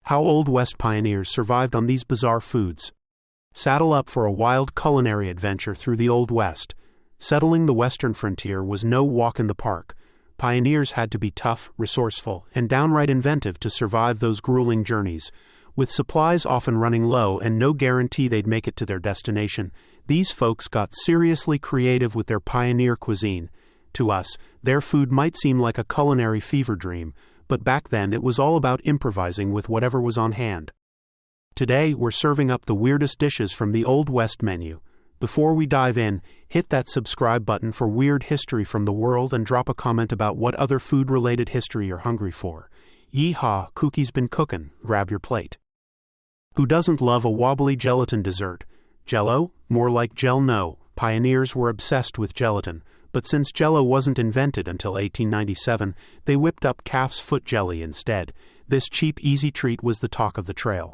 How Old West pioneers survived on these bizarre foods. Saddle up for a wild culinary adventure through the Old West. Settling the western frontier was no walk in the park. Pioneers had to be tough, resourceful, and downright inventive to survive those grueling journeys. With supplies often running low and no guarantee they'd make it to their destination, these folks got seriously creative with their pioneer cuisine. To us, their food might seem like a culinary fever dream, but back then it was all about improvising with whatever was on hand. Today, we're serving up the weirdest dishes from the Old West menu. Before we dive in, hit that subscribe button for weird history from the world and drop a comment about what other food-related history you're hungry for. Yeehaw, Cookie's been cookin', grab your plate. Who doesn't love a wobbly gelatin dessert? Jell-O? More like gel-no. Pioneers were obsessed with gelatin, but since Jell-O wasn't invented until 1897, they whipped up calf's foot jelly instead. This cheap, easy treat was the talk of the trail.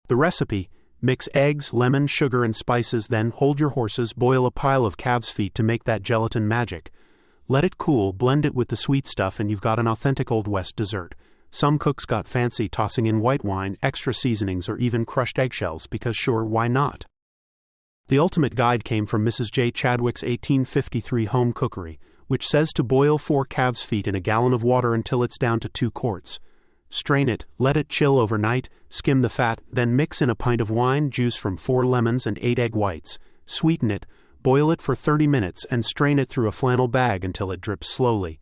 The recipe: mix eggs, lemon, sugar, and spices, then hold your horses, boil a pile of calves' feet to make that gelatin magic. Let it cool, blend it with the sweet stuff, and you've got an authentic Old West dessert. Some cooks got fancy, tossing in white wine, extra seasonings, or even crushed eggshells, because sure, why not? The ultimate guide came from Mrs. J. Chadwick's 1853 home cookery, which says to boil 4 calves' feet in a gallon of water until it's down to 2 quarts. Strain it, let it chill overnight, skim the fat, then mix in a pint of wine, juice from 4 lemons and 8 egg whites. Sweeten it, boil it for 30 minutes, and strain it through a flannel bag until it drips slowly.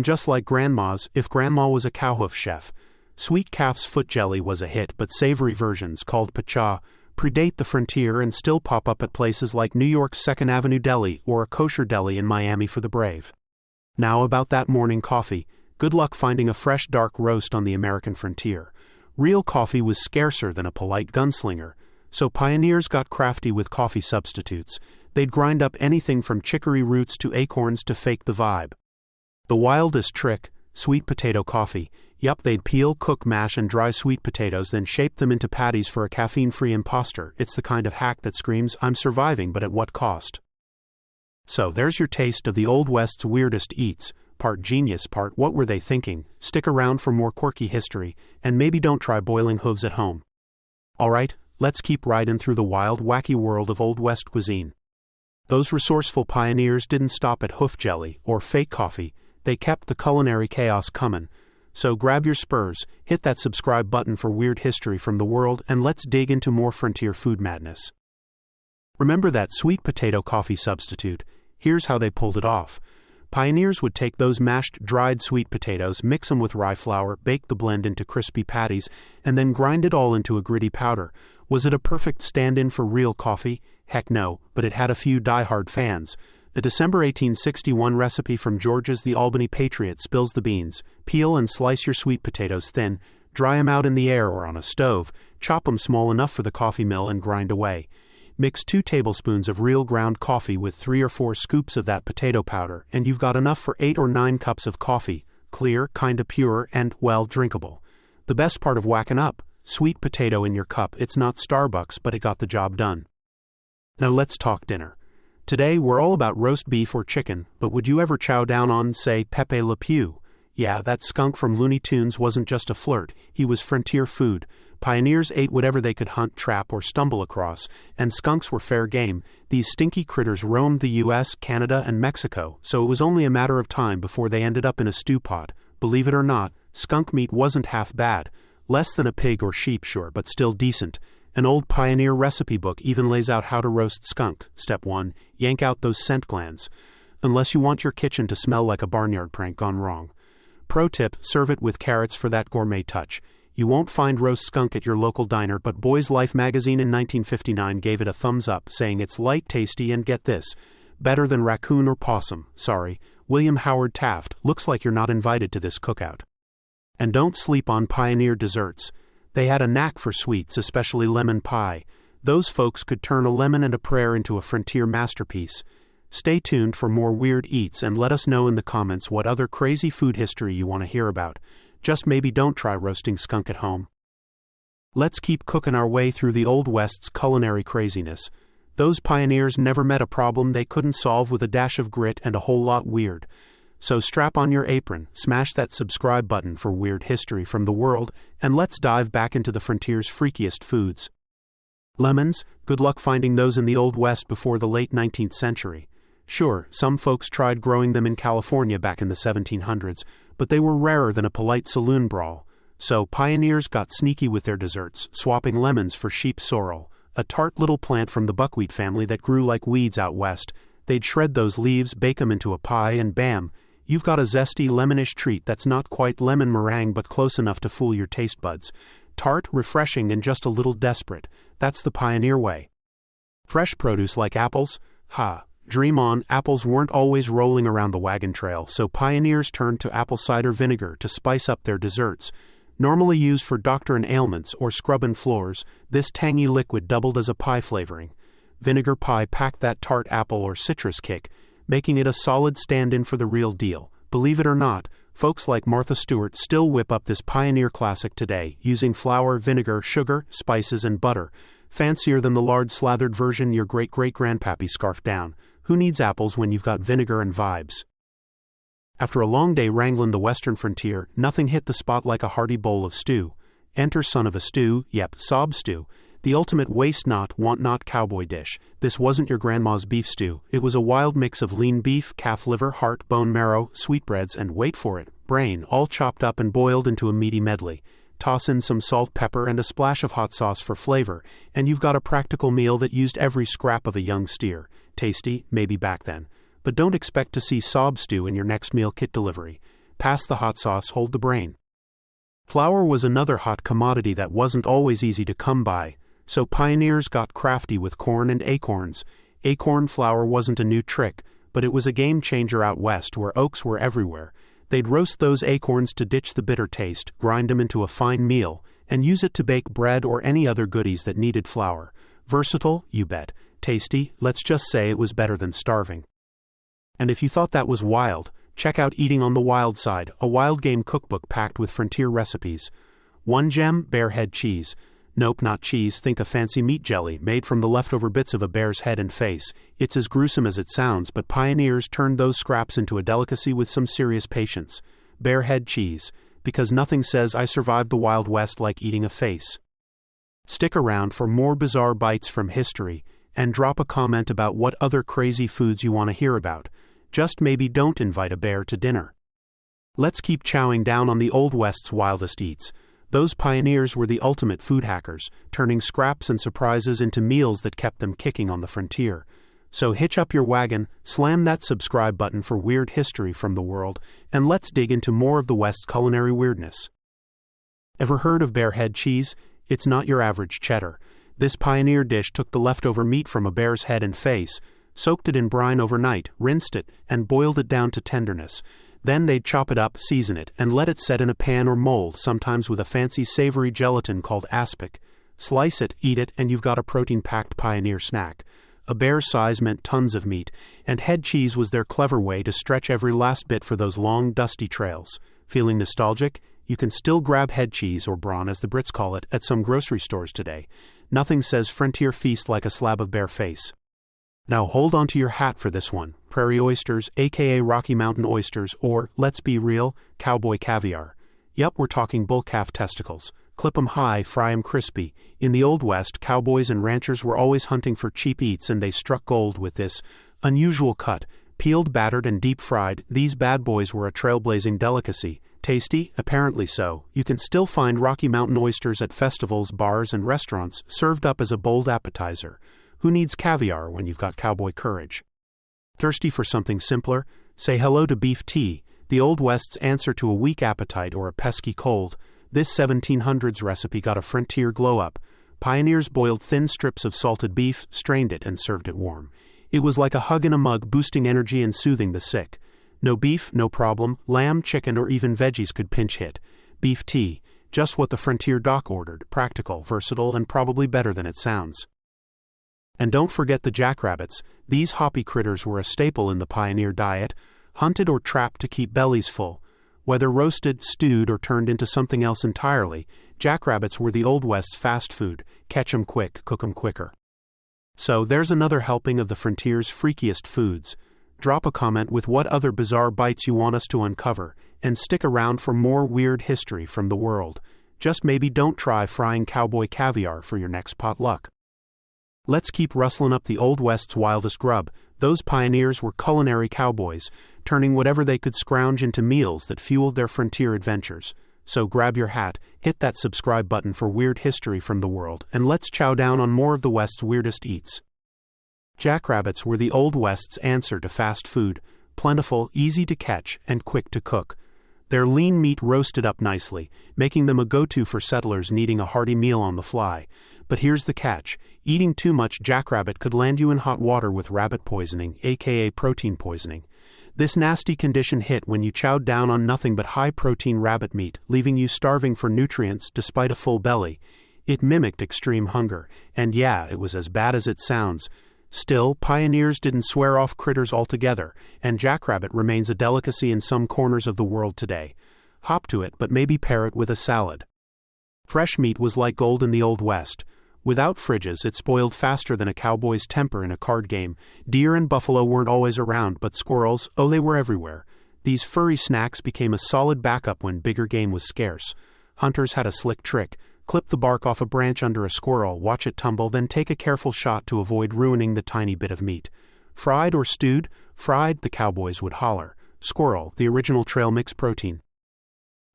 Just like Grandma's, if Grandma was a cowhoof chef. Sweet calf's foot jelly was a hit, but savory versions, called pacha, predate the frontier and still pop up at places like New York's 2nd Avenue Deli or a kosher deli in Miami for the brave. Now about that morning coffee. Good luck finding a fresh dark roast on the American frontier. Real coffee was scarcer than a polite gunslinger, so pioneers got crafty with coffee substitutes. They'd grind up anything from chicory roots to acorns to fake the vibe. The wildest trick: sweet potato coffee. Yup, they'd peel, cook, mash, and dry sweet potatoes, then shape them into patties for a caffeine-free imposter. It's the kind of hack that screams, I'm surviving, but at what cost? So there's your taste of the Old West's weirdest eats. Part genius, part what were they thinking. Stick around for more quirky history, and maybe don't try boiling hooves at home. Alright, let's keep riding through the wild, wacky world of Old West cuisine. Those resourceful pioneers didn't stop at hoof jelly or fake coffee. They kept the culinary chaos coming. So grab your spurs, hit that subscribe button for weird history from the world, and let's dig into more frontier food madness. Remember that sweet potato coffee substitute? Here's how they pulled it off. Pioneers would take those mashed, dried sweet potatoes, mix them with rye flour, bake the blend into crispy patties, and then grind it all into a gritty powder. Was it a perfect stand-in for real coffee? Heck no, but it had a few die-hard fans. The December 1861 recipe from Georgia's The Albany Patriot spills the beans. Peel and slice your sweet potatoes thin, dry 'em out in the air or on a stove, chop 'em small enough for the coffee mill, and grind away. Mix 2 tablespoons of real ground coffee with 3 or 4 scoops of that potato powder, and you've got enough for 8 or 9 cups of coffee, clear, kinda pure, and, well, drinkable. The best part of whacking up: sweet potato in your cup. It's not Starbucks, but it got the job done. Now let's talk dinner. Today we're all about roast beef or chicken, but would you ever chow down on, say, Pepe Le Pew? Yeah, that skunk from Looney Tunes wasn't just a flirt, he was frontier food. Pioneers ate whatever they could hunt, trap, or stumble across, and skunks were fair game. These stinky critters roamed the US, Canada, and Mexico, so it was only a matter of time before they ended up in a stew pot. Believe it or not, skunk meat wasn't half bad. Less than a pig or sheep, sure, but still decent. An old pioneer recipe book even lays out how to roast skunk. Step 1, yank out those scent glands. Unless you want your kitchen to smell like a barnyard prank gone wrong. Pro tip: serve it with carrots for that gourmet touch. You won't find roast skunk at your local diner, but Boy's Life magazine in 1959 gave it a thumbs up, saying it's light, tasty, and get this, better than raccoon or possum. Sorry, William Howard Taft, looks like you're not invited to this cookout. And don't sleep on pioneer desserts. They had a knack for sweets, especially lemon pie. Those folks could turn a lemon and a prayer into a frontier masterpiece. Stay tuned for more weird eats and let us know in the comments what other crazy food history you want to hear about. Just maybe don't try roasting skunk at home. Let's keep cooking our way through the Old West's culinary craziness. Those pioneers never met a problem they couldn't solve with a dash of grit and a whole lot weird. So strap on your apron, smash that subscribe button for weird history from the world, and let's dive back into the frontier's freakiest foods. Lemons, good luck finding those in the Old West before the late 19th century. Sure, some folks tried growing them in California back in the 1700s, but they were rarer than a polite saloon brawl. So pioneers got sneaky with their desserts, swapping lemons for sheep sorrel, a tart little plant from the buckwheat family that grew like weeds out west. They'd shred those leaves, bake them into a pie, and bam, you've got a zesty lemonish treat that's not quite lemon meringue but close enough to fool your taste buds. Tart, refreshing, and just a little desperate. That's the pioneer way. Fresh produce like apples? Dream on. Apples weren't always rolling around the wagon trail, so pioneers turned to apple cider vinegar to spice up their desserts. Normally used for doctorin' ailments or scrubbin' floors, this tangy liquid doubled as a pie flavoring. Vinegar pie packed that tart apple or citrus kick, making it a solid stand-in for the real deal. Believe it or not, folks like Martha Stewart still whip up this pioneer classic today, using flour, vinegar, sugar, spices, and butter. Fancier than the lard-slathered version your great-great-grandpappy scarfed down. Who needs apples when you've got vinegar and vibes? After a long day wrangling the western frontier, nothing hit the spot like a hearty bowl of stew. Enter son of a stew, sob stew. The ultimate waste not, want not cowboy dish. This wasn't your grandma's beef stew. It was a wild mix of lean beef, calf liver, heart, bone marrow, sweetbreads, and wait for it, brain, all chopped up and boiled into a meaty medley. Toss in some salt, pepper, and a splash of hot sauce for flavor, and you've got a practical meal that used every scrap of a young steer. Tasty, maybe back then. But don't expect to see sob stew in your next meal kit delivery. Pass the hot sauce, hold the brain. Flour was another hot commodity that wasn't always easy to come by, so pioneers got crafty with corn and acorns. Acorn flour wasn't a new trick, but it was a game changer out west where oaks were everywhere. They'd roast those acorns to ditch the bitter taste, grind them into a fine meal, and use it to bake bread or any other goodies that needed flour. Versatile, you bet. Tasty, let's just say it was better than starving. And if you thought that was wild, check out Eating on the Wild Side, a wild game cookbook packed with frontier recipes. One gem, bear head cheese. Nope, not cheese, think a fancy meat jelly made from the leftover bits of a bear's head and face. It's as gruesome as it sounds, but pioneers turned those scraps into a delicacy with some serious patience. Bear head cheese, because nothing says I survived the Wild West like eating a face. Stick around for more bizarre bites from history, and drop a comment about what other crazy foods you want to hear about. Just maybe don't invite a bear to dinner. Let's keep chowing down on the Old West's wildest eats. Those pioneers were the ultimate food hackers, turning scraps and surprises into meals that kept them kicking on the frontier. So hitch up your wagon, slam that subscribe button for weird history from the world, and let's dig into more of the West's culinary weirdness. Ever heard of bear head cheese? It's not your average cheddar. This pioneer dish took the leftover meat from a bear's head and face, soaked it in brine overnight, rinsed it, and boiled it down to tenderness. Then they'd chop it up, season it, and let it set in a pan or mold, sometimes with a fancy savory gelatin called aspic. Slice it, eat it, and you've got a protein-packed pioneer snack. A bear's size meant tons of meat, and head cheese was their clever way to stretch every last bit for those long, dusty trails. Feeling nostalgic? You can still grab head cheese, or brawn as the Brits call it, at some grocery stores today. Nothing says frontier feast like a slab of bear face. Now hold on to your hat for this one. Prairie oysters, aka Rocky Mountain oysters, or, let's be real, cowboy caviar. Yup, we're talking bull calf testicles. Clip 'em high, fry 'em crispy. In the Old West, cowboys and ranchers were always hunting for cheap eats, and they struck gold with this unusual cut. Peeled, battered, and deep-fried, these bad boys were a trailblazing delicacy. Tasty? Apparently so. You can still find Rocky Mountain oysters at festivals, bars, and restaurants, served up as a bold appetizer. Who needs caviar when you've got cowboy courage? Thirsty for something simpler? Say hello to beef tea, the Old West's answer to a weak appetite or a pesky cold. This 1700s recipe got a frontier glow-up. Pioneers boiled thin strips of salted beef, strained it, and served it warm. It was like a hug in a mug, boosting energy and soothing the sick. No beef, no problem. Lamb, chicken, or even veggies could pinch hit. Beef tea, just what the frontier doc ordered, practical, versatile, and probably better than it sounds. And don't forget the jackrabbits. These hoppy critters were a staple in the pioneer diet, hunted or trapped to keep bellies full. Whether roasted, stewed, or turned into something else entirely, jackrabbits were the Old West's fast food. Catch 'em quick, cook 'em quicker. So there's another helping of the frontier's freakiest foods. Drop a comment with what other bizarre bites you want us to uncover, and stick around for more weird history from the world. Just maybe don't try frying cowboy caviar for your next potluck. Let's keep rustling up the Old West's wildest grub. Those pioneers were culinary cowboys, turning whatever they could scrounge into meals that fueled their frontier adventures. So grab your hat, hit that subscribe button for weird history from the world, and let's chow down on more of the West's weirdest eats. Jackrabbits were the Old West's answer to fast food, plentiful, easy to catch, and quick to cook. Their lean meat roasted up nicely, making them a go-to for settlers needing a hearty meal on the fly. But here's the catch: eating too much jackrabbit could land you in hot water with rabbit poisoning, aka protein poisoning. This nasty condition hit when you chowed down on nothing but high-protein rabbit meat, leaving you starving for nutrients despite a full belly. It mimicked extreme hunger, and yeah, it was as bad as it sounds. Still, pioneers didn't swear off critters altogether, and jackrabbit remains a delicacy in some corners of the world today. Hop to it, but maybe pair it with a salad. Fresh meat was like gold in the Old West. Without fridges, it spoiled faster than a cowboy's temper in a card game. Deer and buffalo weren't always around, but squirrels, oh, they were everywhere. These furry snacks became a solid backup when bigger game was scarce. Hunters had a slick trick: clip the bark off a branch under a squirrel, watch it tumble, then take a careful shot to avoid ruining the tiny bit of meat. Fried or stewed? Fried, the cowboys would holler. Squirrel, the original trail mix protein.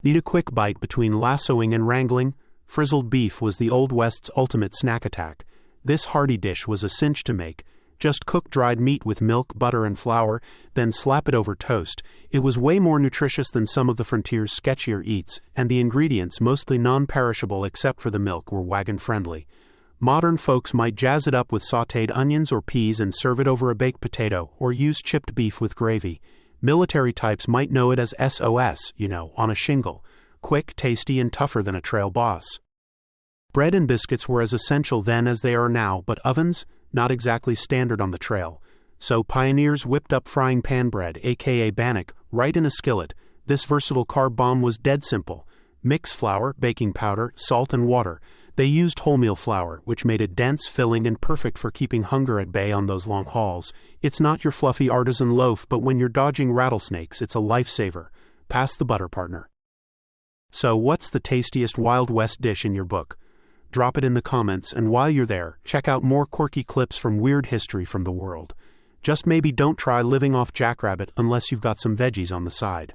Need a quick bite between lassoing and wrangling? Frizzled beef was the Old West's ultimate snack attack. This hearty dish was a cinch to make. Just cook dried meat with milk, butter, and flour, then slap it over toast. It was way more nutritious than some of the frontier's sketchier eats, and the ingredients, mostly non-perishable except for the milk, were wagon-friendly. Modern folks might jazz it up with sautéed onions or peas and serve it over a baked potato, or use chipped beef with gravy. Military types might know it as SOS, on a shingle. Quick, tasty, and tougher than a trail boss. Bread and biscuits were as essential then as they are now, but ovens? Not exactly standard on the trail. So pioneers whipped up frying pan bread, aka bannock, right in a skillet. This versatile carb bomb was dead simple. Mix flour, baking powder, salt, and water. They used wholemeal flour, which made it dense, filling, and perfect for keeping hunger at bay on those long hauls. It's not your fluffy artisan loaf, but when you're dodging rattlesnakes, it's a lifesaver. Pass the butter, partner. So what's the tastiest Wild West dish in your book? Drop it in the comments, and while you're there, check out more quirky clips from weird history from the world. Just maybe don't try living off jackrabbit unless you've got some veggies on the side.